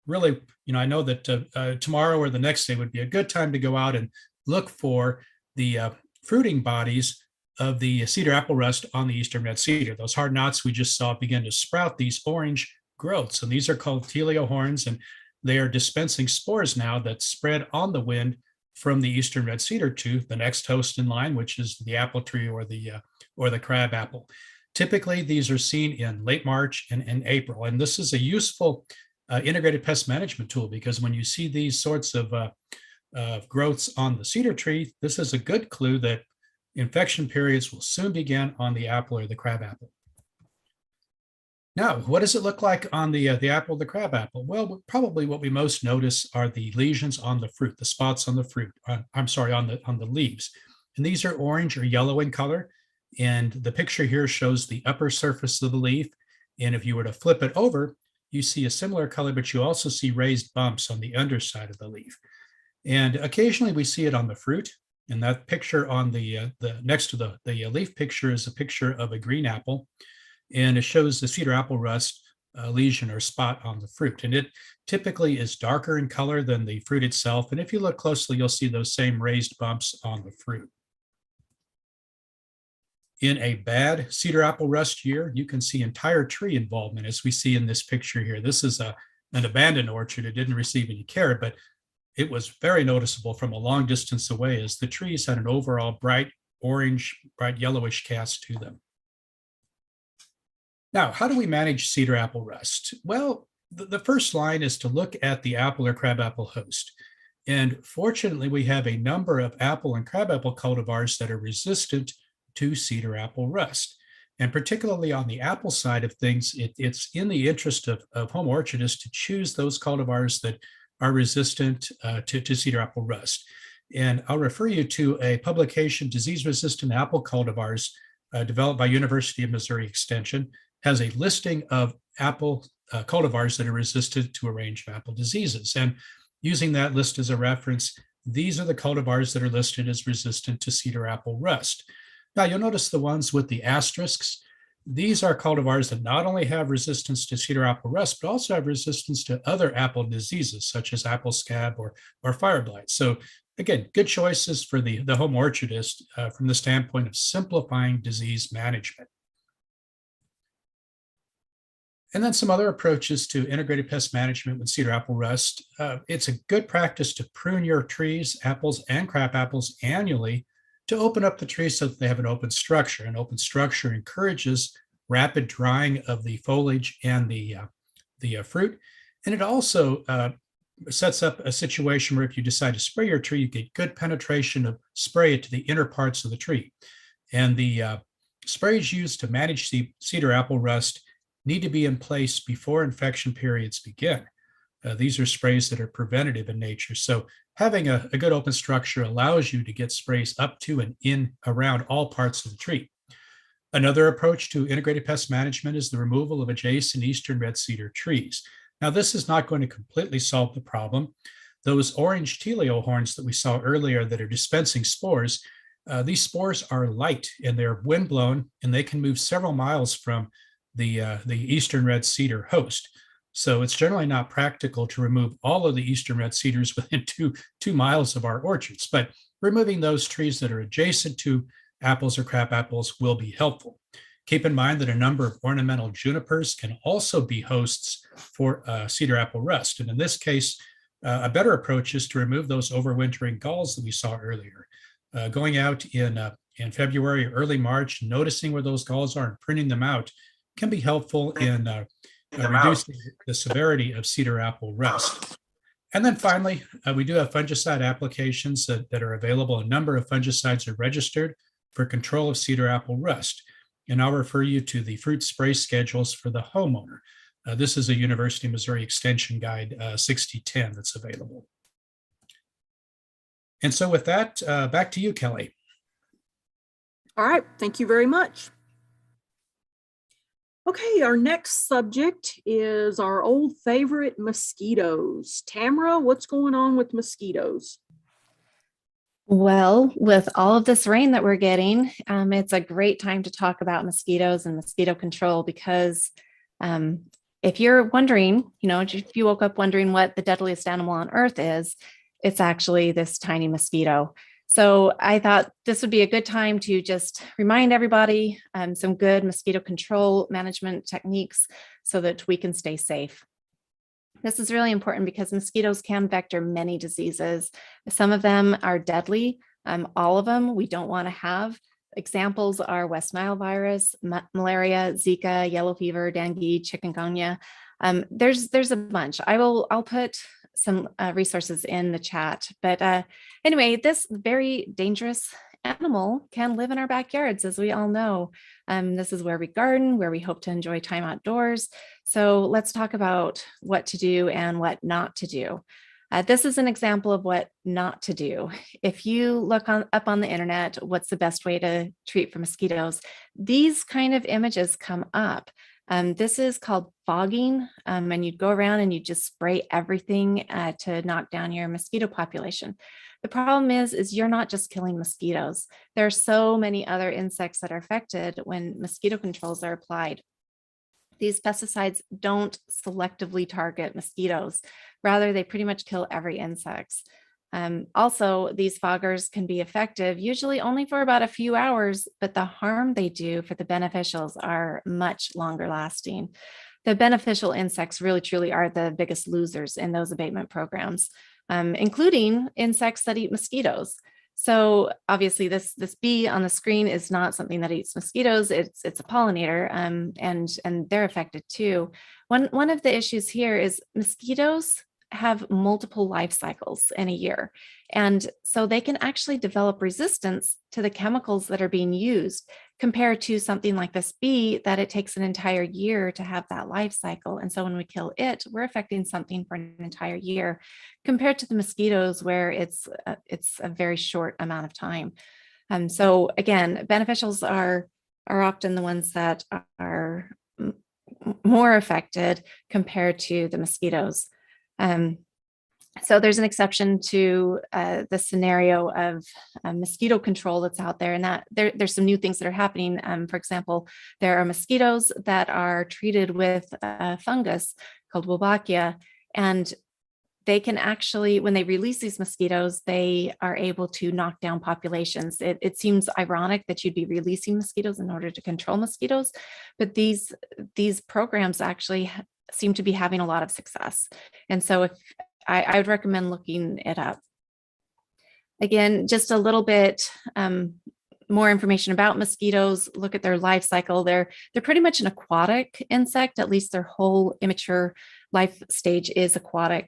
[SPEAKER 8] really, I know that tomorrow or the next day would be a good time to go out and look for the fruiting bodies of the cedar apple rust on the eastern red cedar. Those hard knots we just saw begin to sprout these orange growths, and these are called teliohorns, and they are dispensing spores now that spread on the wind from the eastern red cedar to the next host in line, which is the apple tree or the crab apple. Typically, these are seen in late March and April, and this is a useful integrated pest management tool because when you see these sorts of growths on the cedar tree, this is a good clue that infection periods will soon begin on the apple or the crab apple. Now, what does it look like on the apple, the crab apple? Well, probably what we most notice are the lesions on the fruit, the spots on the fruit. I'm sorry, on the leaves. And these are orange or yellow in color. And the picture here shows the upper surface of the leaf. And if you were to flip it over, you see a similar color, but you also see raised bumps on the underside of the leaf. And occasionally we see it on the fruit. And that picture on the next to the leaf picture is a picture of a green apple. And it shows the cedar apple rust lesion or spot on the fruit. And it typically is darker in color than the fruit itself. And if you look closely, you'll see those same raised bumps on the fruit. In a bad cedar apple rust year, you can see entire tree involvement, as we see in this picture here. This is an abandoned orchard. It didn't receive any care, but it was very noticeable from a long distance away as the trees had an overall bright orange, bright yellowish cast to them. Now, how do we manage cedar apple rust? Well, the first line is to look at the apple or crabapple host. And fortunately, we have a number of apple and crabapple cultivars that are resistant to cedar apple rust. And particularly on the apple side of things, it's in the interest of home orchardists to choose those cultivars that are resistant to cedar apple rust. And I'll refer you to a publication, Disease-Resistant Apple Cultivars, developed by University of Missouri Extension, has a listing of apple cultivars that are resistant to a range of apple diseases. And using that list as a reference, these are the cultivars that are listed as resistant to cedar apple rust. Now, you'll notice the ones with the asterisks. These are cultivars that not only have resistance to cedar apple rust, but also have resistance to other apple diseases, such as apple scab or fire blight. So again, good choices for the home orchardist from the standpoint of simplifying disease management. And then some other approaches to integrated pest management with cedar apple rust. It's a good practice to prune your trees, apples and crab apples annually to open up the trees so that they have an open structure. An open structure encourages rapid drying of the foliage and the fruit. And it also sets up a situation where if you decide to spray your tree, you get good penetration of spray to the inner parts of the tree. And the Sprays used to manage cedar apple rust need to be in place before infection periods begin. These are sprays that are preventative in nature. So having a good open structure allows you to get sprays up to and in around all parts of the tree. Another approach to integrated pest management is the removal of adjacent eastern red cedar trees. Now, this is not going to completely solve the problem. Those orange teleo horns that we saw earlier that are dispensing spores, these spores are light and they're windblown, and they can move several miles from the eastern red cedar host. So it's generally not practical to remove all of the eastern red cedars within two miles of our orchards, but removing those trees that are adjacent to apples or crab apples will be helpful. Keep in mind that a number of ornamental junipers can also be hosts for cedar apple rust. And in this case, a better approach is to remove those overwintering galls that we saw earlier. Going out in February, early March, noticing where those galls are and printing them out can be helpful in reducing the severity of cedar apple rust. And then finally, we do have fungicide applications that are available. A number of fungicides are registered for control of cedar apple rust. And I'll refer you to the fruit spray schedules for the homeowner. This is a University of Missouri Extension Guide 6010 that's available. And so with that, back to you, Kelly.
[SPEAKER 3] All right, thank you very much. Okay, our next subject is our old favorite, mosquitoes. Tamara, what's going on with mosquitoes?
[SPEAKER 9] Well, with all of this rain that we're getting, it's a great time to talk about mosquitoes and mosquito control because if you're wondering, if you woke up wondering what the deadliest animal on earth is, it's actually this tiny mosquito. So I thought this would be a good time to just remind everybody some good mosquito control management techniques so that we can stay safe. This is really important because mosquitoes can vector many diseases. Some of them are deadly. All of them we don't want to have. Examples are West Nile virus, malaria, Zika, yellow fever, dengue, chikungunya. There's a bunch. I'll put some resources in the chat. But anyway, this very dangerous animal can live in our backyards, as we all know. This is where we garden, where we hope to enjoy time outdoors. So let's talk about what to do and what not to do. This is an example of what not to do. If you look up on the internet, what's the best way to treat for mosquitoes? These kind of images come up. This is called fogging, and you'd go around and you just spray everything to knock down your mosquito population. The problem is you're not just killing mosquitoes. There are so many other insects that are affected when mosquito controls are applied. These pesticides don't selectively target mosquitoes. Rather, they pretty much kill every insect. Also, these foggers can be effective, usually only for about a few hours, but the harm they do for the beneficials are much longer lasting. The beneficial insects really truly are the biggest losers in those abatement programs, including insects that eat mosquitoes. So obviously this bee on the screen is not something that eats mosquitoes, it's a pollinator, and they're affected too. One of the issues here is mosquitoes have multiple life cycles in a year. And so they can actually develop resistance to the chemicals that are being used compared to something like this bee that it takes an entire year to have that life cycle. And so when we kill it, we're affecting something for an entire year compared to the mosquitoes where it's a very short amount of time. So again, beneficials are often the ones that are more affected compared to the mosquitoes. So there's an exception to the scenario of mosquito control that's out there, and that there's some new things that are happening. For example, there are mosquitoes that are treated with a fungus called Wolbachia, and they can actually, when they release these mosquitoes, they are able to knock down populations. It seems ironic that you'd be releasing mosquitoes in order to control mosquitoes, but these programs actually seem to be having a lot of success. And so if I would recommend looking it up. Again, just a little bit more information about mosquitoes. Look at their life cycle. They're pretty much an aquatic insect, at least their whole immature life stage is aquatic.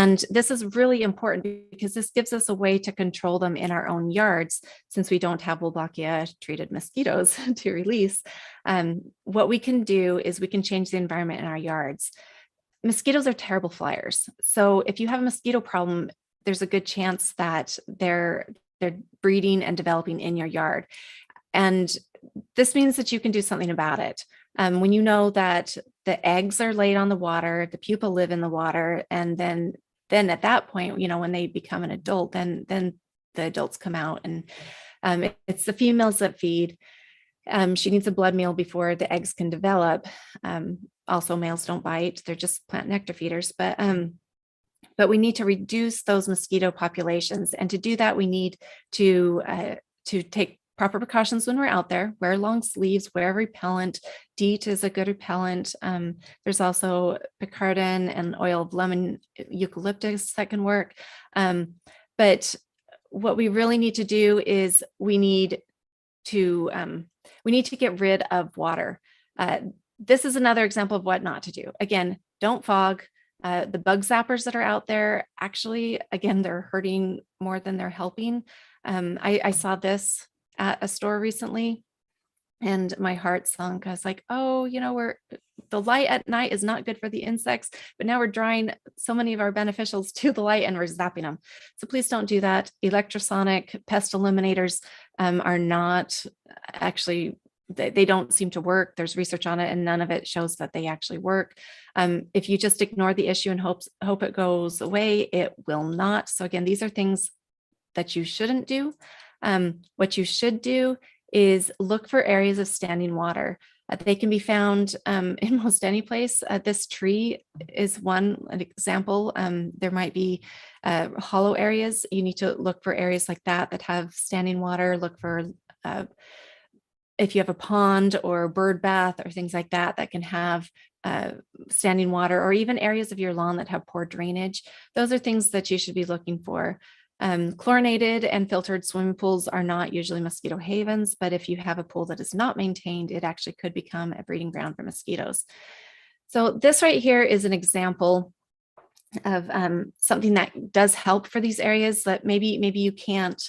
[SPEAKER 9] And this is really important because this gives us a way to control them in our own yards since we don't have Wolbachia treated mosquitoes to release. What we can do is we can change the environment in our yards. Mosquitoes are terrible flyers. So if you have a mosquito problem, there's a good chance that they're breeding and developing in your yard. And this means that you can do something about it. When you know that the eggs are laid on the water, the pupa live in the water, and then at that point, when they become an adult, then the adults come out, and it's the females that feed. She needs a blood meal before the eggs can develop. Also, males don't bite; they're just plant nectar feeders. But we need to reduce those mosquito populations, and to do that, we need to take proper precautions when we're out there. Wear long sleeves, wear repellent. DEET is a good repellent. There's also picaridin and oil of lemon eucalyptus that can work. But what we really need to do is we need to get rid of water. This is another example of what not to do. Again, don't fog. The bug zappers that are out there, actually, again, they're hurting more than they're helping. I saw this at a store recently and my heart sunk. I was like, oh, the light at night is not good for the insects, but now we're drawing so many of our beneficials to the light and we're zapping them. So please don't do that. Electrosonic pest eliminators are not actually, they don't seem to work. There's research on it and none of it shows that they actually work. If you just ignore the issue and hope it goes away, it will not. So again, these are things that you shouldn't do. What you should do is look for areas of standing water. They can be found in most any place. This tree is an example. There might be hollow areas. You need to look for areas like that have standing water. Look for if you have a pond or a bird bath or things like that can have standing water, or even areas of your lawn that have poor drainage. Those are things that you should be looking for. Chlorinated and filtered swimming pools are not usually mosquito havens, but if you have a pool that is not maintained, it actually could become a breeding ground for mosquitoes. So this right here is an example of something that does help for these areas that maybe you can't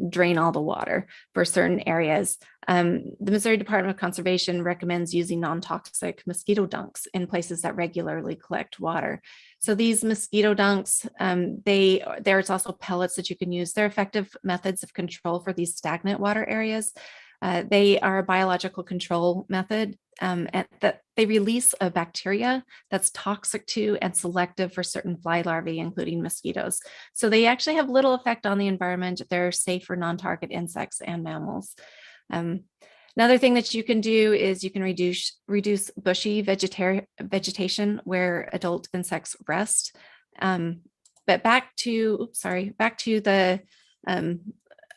[SPEAKER 9] drain all the water for certain areas. The Missouri Department of Conservation recommends using non-toxic mosquito dunks in places that regularly collect water. So these mosquito dunks, there's also pellets that you can use. They're effective methods of control for these stagnant water areas. They are a biological control method and that they release a bacteria that's toxic to and selective for certain fly larvae, including mosquitoes. So they actually have little effect on the environment. They're safe for non-target insects and mammals. Another thing that you can do is you can reduce bushy vegetation where adult insects rest. But back to the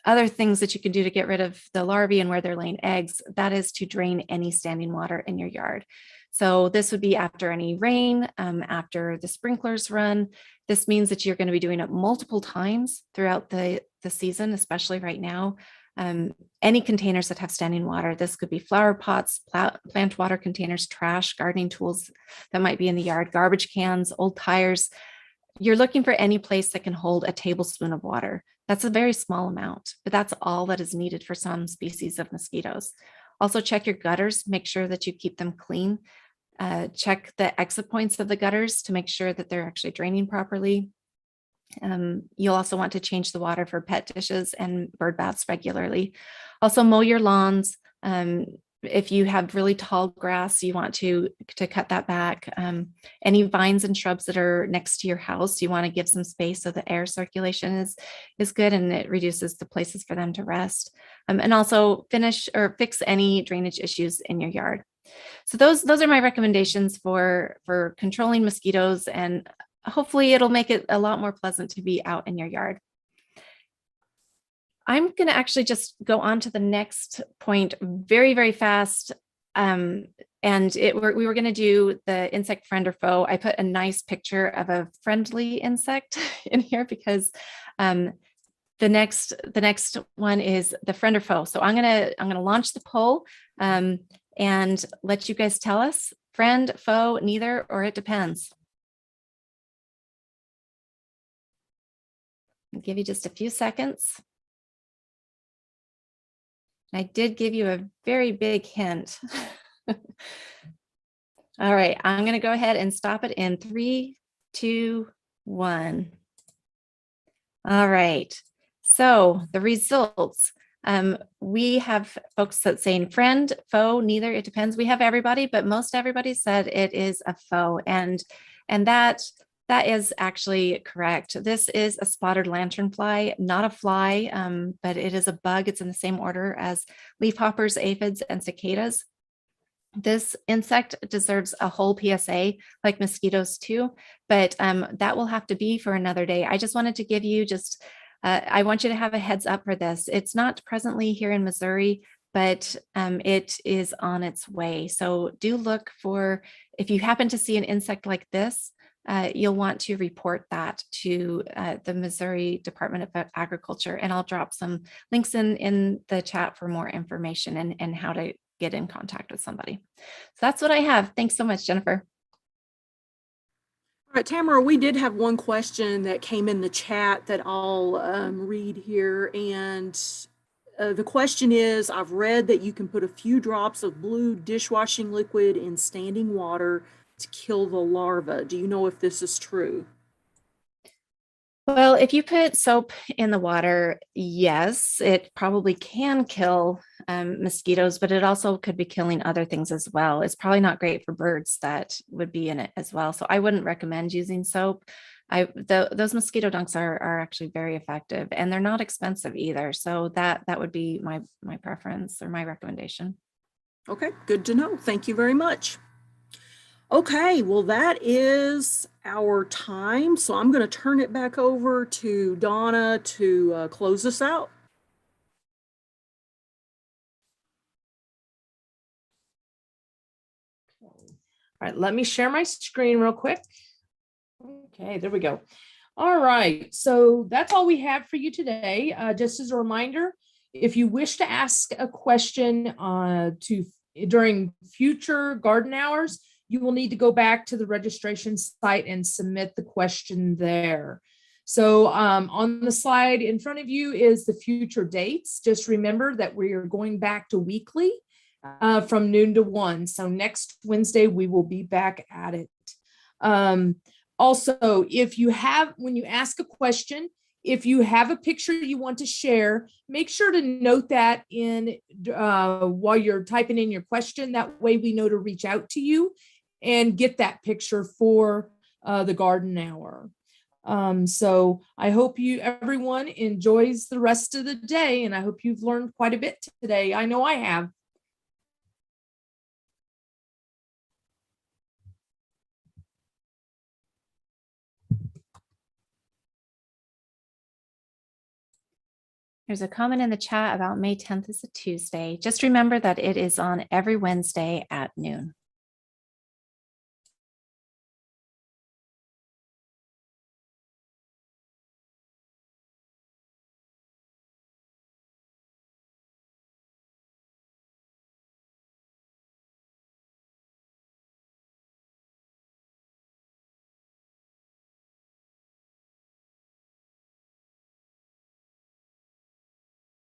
[SPEAKER 9] other things that you can do to get rid of the larvae and where they're laying eggs, that is to drain any standing water in your yard. So this would be after any rain, after the sprinklers run. This means that you're going to be doing it multiple times throughout the season, especially right now. Any containers that have standing water, this could be flower pots, plant water containers, trash, gardening tools that might be in the yard, garbage cans, old tires. You're looking for any place that can hold a tablespoon of water. That's a very small amount, but that's all that is needed for some species of mosquitoes. Also check your gutters, make sure that you keep them clean. Check the exit points of the gutters to make sure that they're actually draining properly. You'll also want to change the water for pet dishes and bird baths regularly. Also mow your lawns. If you have really tall grass, you want to cut that back. Any vines and shrubs that are next to your house, you want to give some space so the air circulation is good and it reduces the places for them to rest. And also fix any drainage issues in your yard. So those are my recommendations for controlling mosquitoes, and hopefully it'll make it a lot more pleasant to be out in your yard. I'm going to actually just go on to the next point very, very fast. We were going to do the insect friend or foe. I put a nice picture of a friendly insect in here because the next one is the friend or foe. So I'm going to launch the poll and let you guys tell us: friend, foe, neither, or it depends. I'll give you just a few seconds. I did give you a very big hint. All right, I'm going to go ahead and stop it in 3, 2, 1. All right, so the results. We have folks that saying friend, foe, neither, it depends. We have everybody, but most everybody said it is a foe. And that is actually correct. This is a spotted lanternfly, not a fly, but it is a bug. It's in the same order as leafhoppers, aphids, and cicadas. This insect deserves a whole PSA, like mosquitoes too, but that will have to be for another day. I just wanted to give you just, I want you to have a heads up for this. It's not presently here in Missouri, but it is on its way. So do look for, if you happen to see an insect like this, you'll want to report that to the Missouri Department of Agriculture, and I'll drop some links in the chat for more information and how to get in contact with somebody. So that's what I have. Thanks so much, Jennifer.
[SPEAKER 3] All right, Tamara, we did have one question that came in the chat that I'll read here. And the question is, I've read that you can put a few drops of blue dishwashing liquid in standing water to kill the larva. Do you know if this is true?
[SPEAKER 9] Well, if you put soap in the water, yes, it probably can kill mosquitoes, but it also could be killing other things as well. It's probably not great for birds that would be in it as well. So I wouldn't recommend using soap. Those mosquito dunks are actually very effective, and they're not expensive either. So that would be my preference or my recommendation.
[SPEAKER 3] Okay, good to know. Thank you very much. Okay, well, that is our time. So I'm going to turn it back over to Donna to close us out.
[SPEAKER 1] All right, let me share my screen real quick. Okay, there we go. All right, so that's all we have for you today. Just as a reminder, if you wish to ask a question during future garden hours, you will need to go back to the registration site and submit the question there. So on the slide in front of you is the future dates. Just remember that we are going back to weekly from noon to 1. So next Wednesday, we will be back at it. Also, when you ask a question, if you have a picture you want to share, make sure to note that in while you're typing in your question. That way we know to reach out to you and get that picture for the garden hour. So I hope everyone enjoys the rest of the day, and I hope you've learned quite a bit today. I know I have.
[SPEAKER 9] There's a comment in the chat about May 10th is a Tuesday. Just remember that it is on every Wednesday at noon.